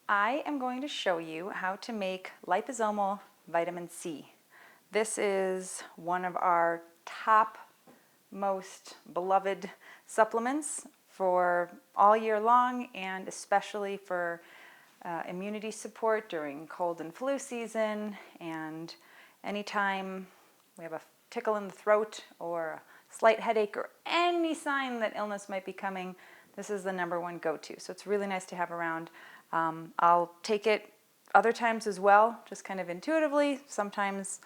I am going to show you how to make liposomal vitamin C. This is one of our top most beloved supplements for all year long, and especially for immunity support during cold and flu season, and anytime we have a tickle in the throat or a slight headache or any sign that illness might be coming, this is the number one go-to. So it's really nice to have around. I'll take it other times as well, just kind of intuitively. Sometimes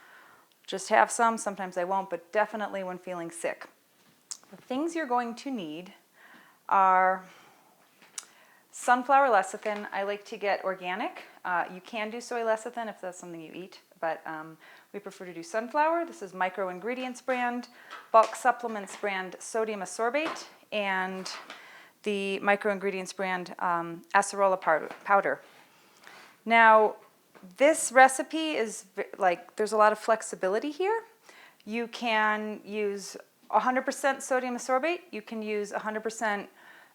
just have some, sometimes I won't, but definitely when feeling sick. The things you're going to need are sunflower lecithin. I like to get organic. You can do soy lecithin if that's something you eat, but we prefer to do sunflower. This is Micro Ingredients brand, Bulk Supplements brand Sodium Ascorbate, and the Micro Ingredients brand acerola powder. Now, this recipe is there's a lot of flexibility here. You can use 100% sodium ascorbate. You can use 100%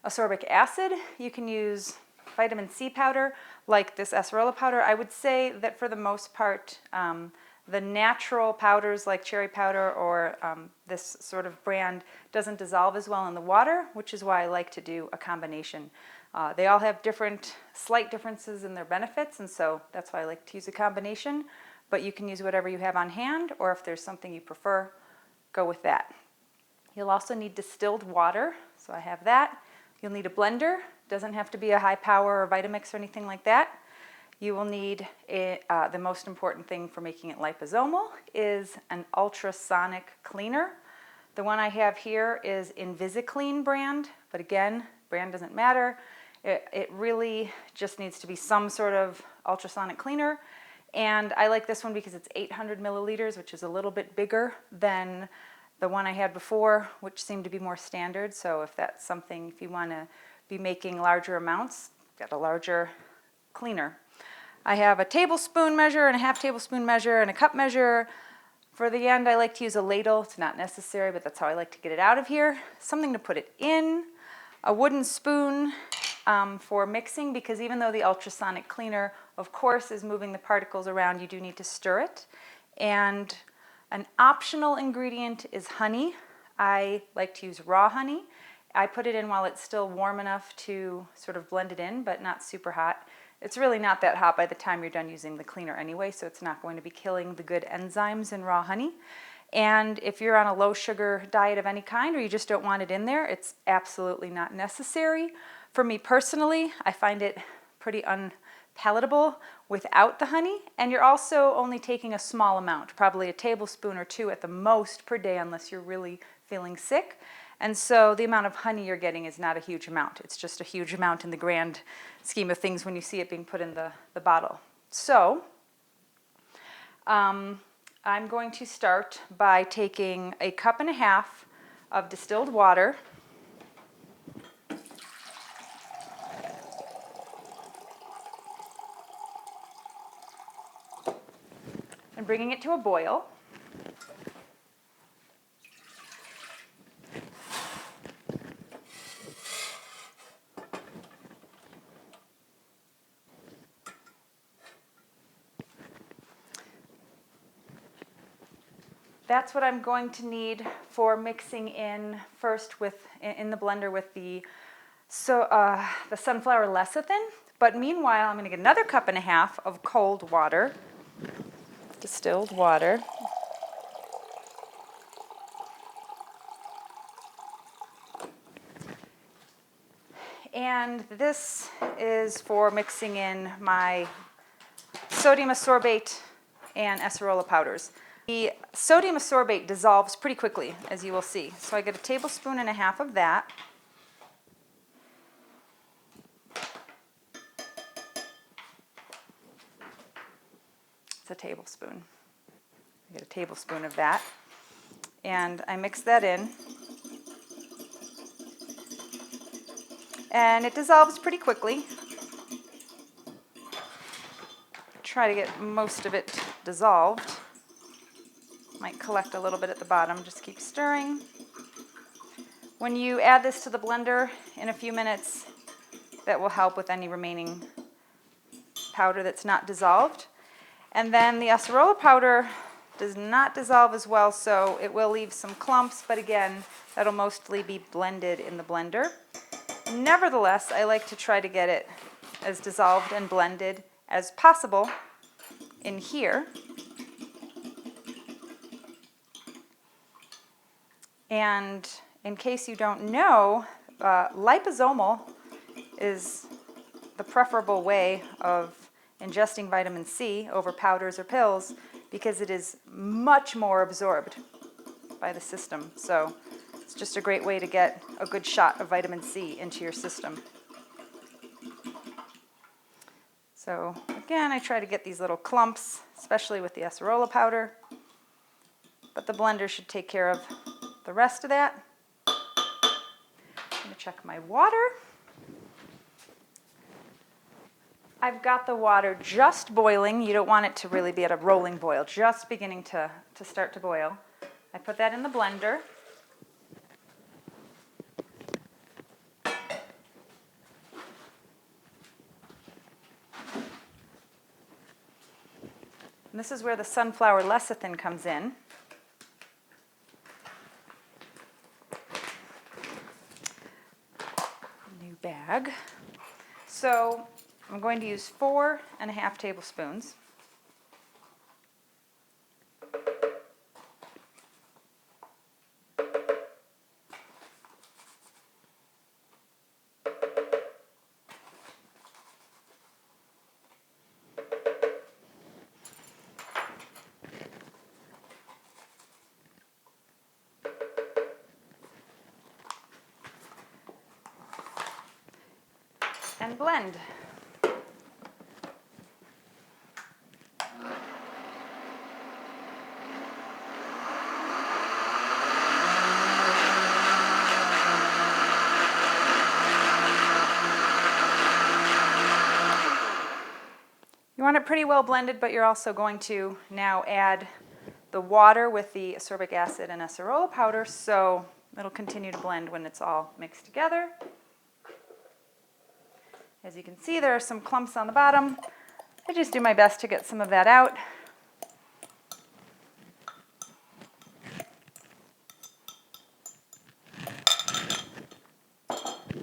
ascorbic acid. You can use vitamin C powder like this acerola powder. I would say that for the most part, the natural powders like cherry powder or this sort of brand doesn't dissolve as well in the water, which is why I like to do a combination. They all have slight differences in their benefits, and so that's why I like to use a combination. But you can use whatever you have on hand, or if there's something you prefer, go with that. You'll also need distilled water, so I have that. You'll need a blender. Doesn't have to be a high power or Vitamix or anything like that. You will need the most important thing for making it liposomal is an ultrasonic cleaner. The one I have here is InvisiClean brand, but again, brand doesn't matter. It really just needs to be some sort of ultrasonic cleaner. And I like this one because it's 800 milliliters, which is a little bit bigger than the one I had before, which seemed to be more standard. So if that's something, if you want to be making larger amounts, get a larger cleaner. I have a tablespoon measure and a half tablespoon measure and a cup measure. For the end, I like to use a ladle. It's not necessary, but that's how I like to get it out of here. Something to put it in, a wooden spoon for mixing, because even though the ultrasonic cleaner, of course, is moving the particles around, you do need to stir it. And an optional ingredient is honey. I like to use raw honey. I put it in while it's still warm enough to sort of blend it in, but not super hot. It's really not that hot by the time you're done using the cleaner anyway, so it's not going to be killing the good enzymes in raw honey. And if you're on a low sugar diet of any kind, or you just don't want it in there, it's absolutely not necessary. For me personally, I find it pretty unpalatable without the honey, and you're also only taking a small amount, probably a tablespoon or two at the most per day, unless you're really feeling sick. And so the amount of honey you're getting is not a huge amount. It's just a huge amount in the grand scheme of things when you see it being put in the bottle. So I'm going to start by taking a cup and a half of distilled water, and bringing it to a boil. That's what I'm going to need for mixing in first in the blender with the sunflower lecithin. But meanwhile, I'm going to get another cup and a half of cold water, distilled water. And this is for mixing in my sodium ascorbate and acerola powders. The sodium ascorbate dissolves pretty quickly, as you will see. So I get a tablespoon and a half of that. It's a tablespoon. I get a tablespoon of that. And I mix that in. And it dissolves pretty quickly. Try to get most of it dissolved. Might collect a little bit at the bottom. Just keep stirring. When you add this to the blender in a few minutes, that will help with any remaining powder that's not dissolved. And then the acerola powder does not dissolve as well, so it will leave some clumps, but again, that'll mostly be blended in the blender. Nevertheless, I like to try to get it as dissolved and blended as possible in here. And in case you don't know, liposomal is the preferable way of ingesting vitamin C over powders or pills because it is much more absorbed by the system. So it's just a great way to get a good shot of vitamin C into your system. So again, I try to get these little clumps, especially with the acerola powder, but the blender should take care of the rest of that. I'm going to check my water. I've got the water just boiling. You don't want it to really be at a rolling boil, just beginning to start to boil. I put that in the blender. And this is where the sunflower lecithin comes in. New bag. So I'm going to use 4.5 tablespoons. And blend. You want it pretty well blended, but you're also going to now add the water with the ascorbic acid and acerola powder, so it'll continue to blend when it's all mixed together. As you can see, there are some clumps on the bottom. I just do my best to get some of that out.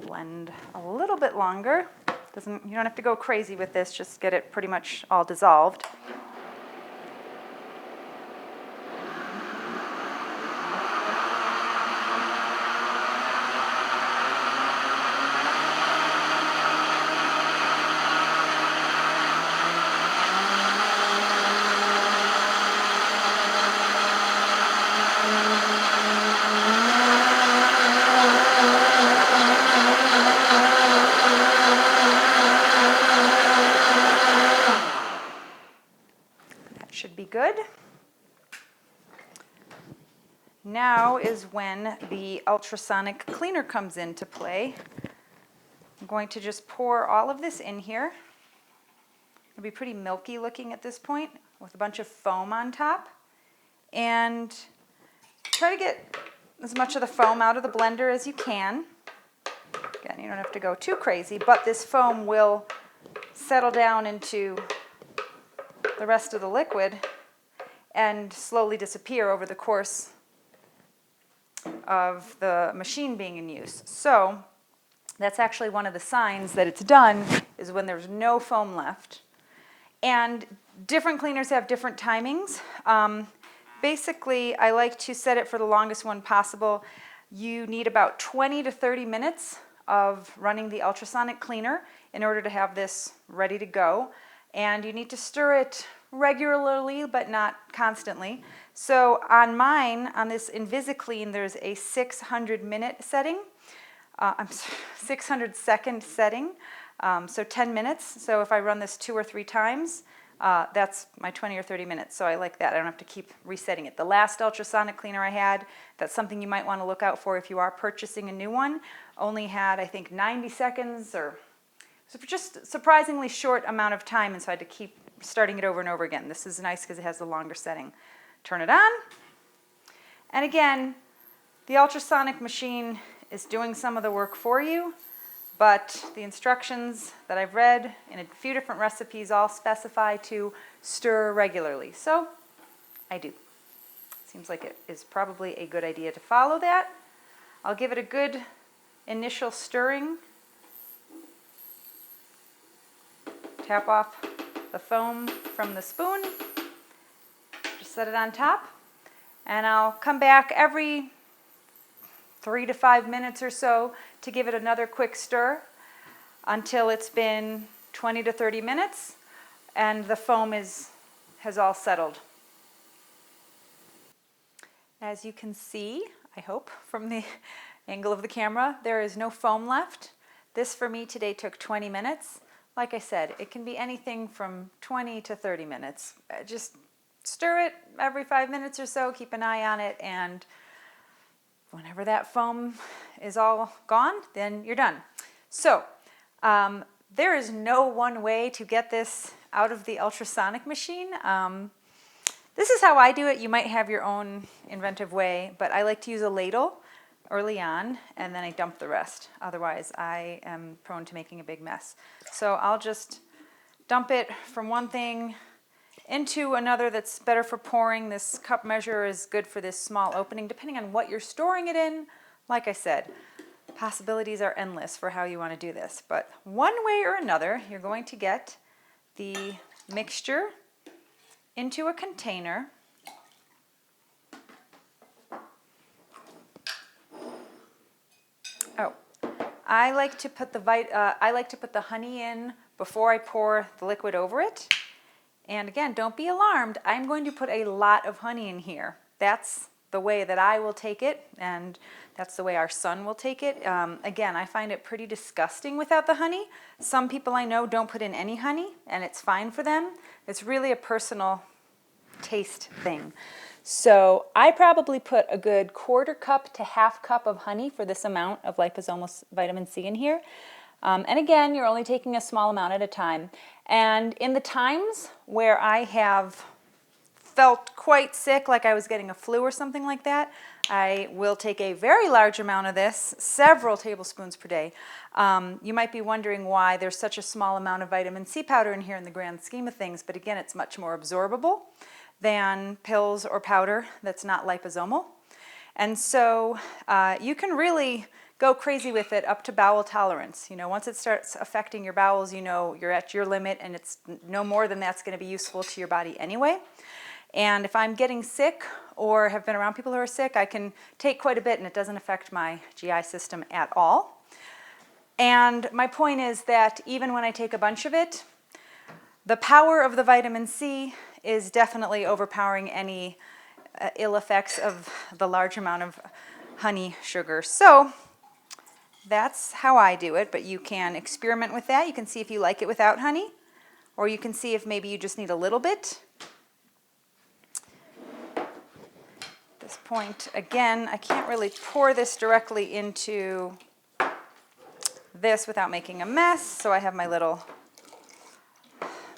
Blend a little bit longer. You don't have to go crazy with this, just get it pretty much all dissolved. Should be good. Now is when the ultrasonic cleaner comes into play. I'm going to just pour all of this in here. It'll be pretty milky looking at this point with a bunch of foam on top. And try to get as much of the foam out of the blender as you can. Again, you don't have to go too crazy, but this foam will settle down into the rest of the liquid and slowly disappear over the course of the machine being in use. So that's actually one of the signs that it's done, is when there's no foam left. And different cleaners have different timings. Basically, I like to set it for the longest one possible. You need about 20 to 30 minutes of running the ultrasonic cleaner in order to have this ready to go. And you need to stir it regularly, but not constantly. So on mine, on this InvisiClean, there's a 600-minute setting. 600-second setting, so 10 minutes. So if I run this 2 or 3 times, that's my 20 or 30 minutes. So I like that. I don't have to keep resetting it. The last ultrasonic cleaner I had, that's something you might want to look out for if you are purchasing a new one, only had, I think, 90 seconds or so, just surprisingly short amount of time, and so I had to keep starting it over and over again. This is nice because it has the longer setting. Turn it on, and again, the ultrasonic machine is doing some of the work for you. but the instructions that I've read in a few different recipes all specify to stir regularly. So I do. Seems like it is probably a good idea to follow that. I'll give it a good initial stirring. Tap off the foam from the spoon. Just set it on top. And I'll come back every 3 to 5 minutes or so to give it another quick stir until it's been 20 to 30 minutes and the foam has all settled. As you can see, I hope, from the angle of the camera, there is no foam left. This for me today took 20 minutes. Like I said, it can be anything from 20 to 30 minutes. Just stir it every 5 minutes or so, keep an eye on it, and whenever that foam is all gone, then you're done. So there is no one way to get this out of the ultrasonic machine. This is how I do it. You might have your own inventive way, but I like to use a ladle early on, and then I dump the rest. Otherwise, I am prone to making a big mess. So I'll just dump it from one thing into another that's better for pouring. This cup measure is good for this small opening, depending on what you're storing it in. Like I said, possibilities are endless for how you want to do this. But one way or another, you're going to get the mixture into a container. Oh, I like to put the honey in before I pour the liquid over it. And again, don't be alarmed. I'm going to put a lot of honey in here. That's the way that I will take it, and that's the way our son will take it. Again, I find it pretty disgusting without the honey. Some people I know don't put in any honey, and it's fine for them. It's really a personal taste thing. So I probably put a good 1/4 cup to 1/2 cup of honey for this amount of liposomal vitamin C in here. And again, you're only taking a small amount at a time. And in the times where I have felt quite sick, like I was getting a flu or something like that, I will take a very large amount of this, several tablespoons per day. You might be wondering why there's such a small amount of vitamin C powder in here in the grand scheme of things, but again, it's much more absorbable than pills or powder that's not liposomal. And so you can really go crazy with it up to bowel tolerance. You know, once it starts affecting your bowels, you know you're at your limit, and it's no more than that's going to be useful to your body anyway. And if I'm getting sick or have been around people who are sick, I can take quite a bit and it doesn't affect my GI system at all. And my point is that even when I take a bunch of it, the power of the vitamin C is definitely overpowering any ill effects of the large amount of honey sugar. So that's how I do it, but you can experiment with that. You can see if you like it without honey, or you can see if maybe you just need a little bit. At this point, again, I can't really pour this directly into this without making a mess, so I have my little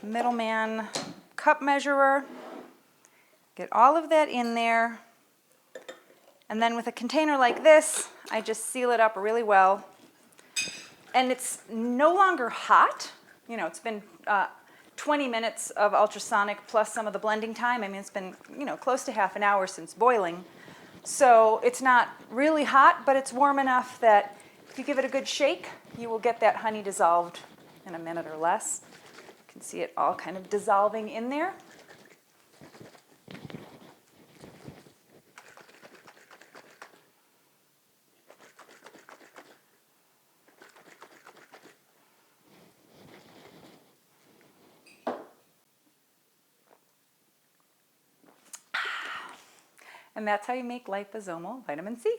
middleman cup measurer. Get all of that in there. And then with a container like this, I just seal it up really well. And it's no longer hot. You know, it's been 20 minutes of ultrasonic plus some of the blending time. I mean, it's been, you know, close to half an hour since boiling. So it's not really hot, but it's warm enough that if you give it a good shake, you will get that honey dissolved in a minute or less. You can see it all kind of dissolving in there. And that's how you make liposomal vitamin C.